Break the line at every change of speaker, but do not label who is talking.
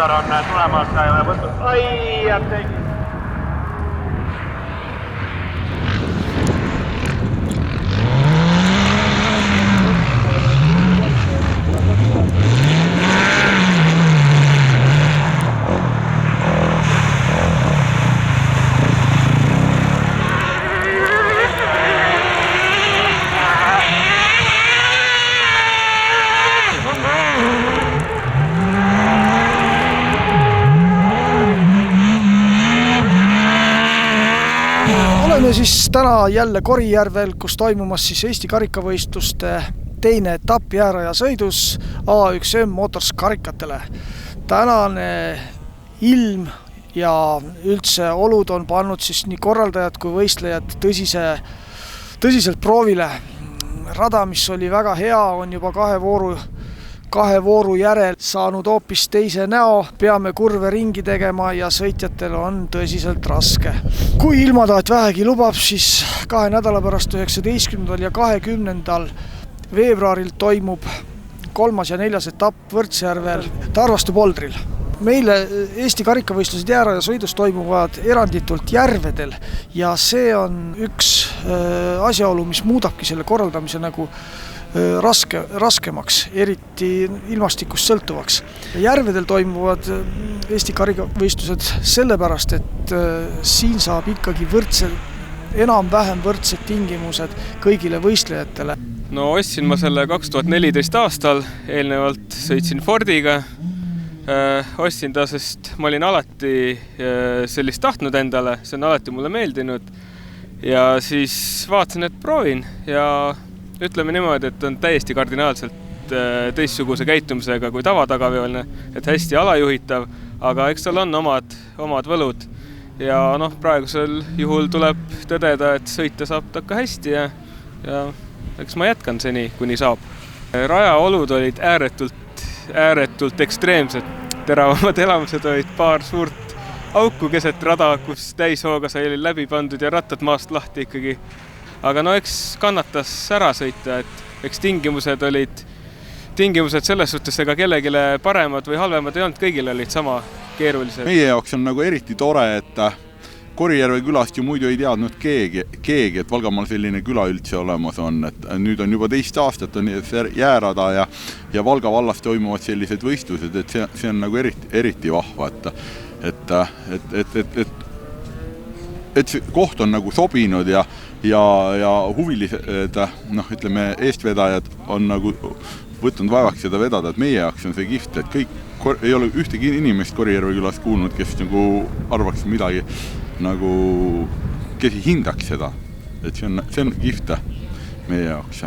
Viktor on tulemas võtnud. Ai, jääb tegi.
Oleme siis täna jälle Korijärvel, kus toimumas siis Eesti karikavõistluste teine etapp jääraja sõidus A1M Motors karikatele. Tänane ilm ja üldse olud on pannud siis nii korraldajad kui võistlejad tõsiselt proovile. Rada, mis oli väga hea, on juba kahe vooru järel saanud hoopis teise näo, peame kurve ringi tegema ja sõitjatel on tõsiselt raske. Kui ilmataat vähegi lubab, siis 2 nädala pärast 19. ja 20. veebruaril toimub 3. ja 4. etapp Võrtsjärvel Tarvastu poldril. Meile Eesti karikavõistlused jääraja sõidus toimuvad eranditult järvedel ja see on üks asjaolu, mis muudabki selle korraldamise nagu raskemaks, eriti ilmastikust sõltuvaks. Järvedel toimuvad Eesti karikavõistlused sellepärast, et siin saab ikkagi enam-vähem võrdsed tingimused kõigile võistlejatele.
No ostsin ma selle 2014 aastal, eelnevalt sõitsin Fordiga. Ostsin ta, sest ma olin alati sellist tahtnud endale, see on alati mulle meeldinud. Ja siis vaatasin, et proovin ja ütleme niimoodi, et on täiesti kardinaalselt teistsuguse käitumisega kui tavatagaveolne, et hästi alajuhitav, aga eks tal on omad võlud. Ja praegusel juhul tuleb tõdeda, et sõita saab ta ka hästi ja eks ma jätkan seni, kuni saab. Rajaolud olid ääretult ekstreemsed. Teravamad elamused olid paar suurt auku keset rada, kus täishooga sai läbi pandud ja rattad maast lahti ikkagi. Aga eks kannatas ära sõita, et eks tingimused selles suhtes ega kellegile paremad või halvemad ei olnud, kõigil olid sama keerulised.
Meie jaoks on nagu eriti tore, et Korijärve külast ju muidu ei teadnud keegi, et Valgamaal selline küla üldse olemas on. Et nüüd on juba 2 aastat on jäärada ja Valga vallas toimuvad sellised võistlused, et see on nagu eriti vahva, et see koht on nagu sobinud ja huvilised, ütleme, eestvedajad on nagu võtnud vaevaks seda vedada, et meie jaoks on see kihvt, et ei ole ühtegi inimest Korijärve külas kuulnud, kes nagu arvaks midagi, kes ei hindaks seda, et see on kihvt meie jaoks.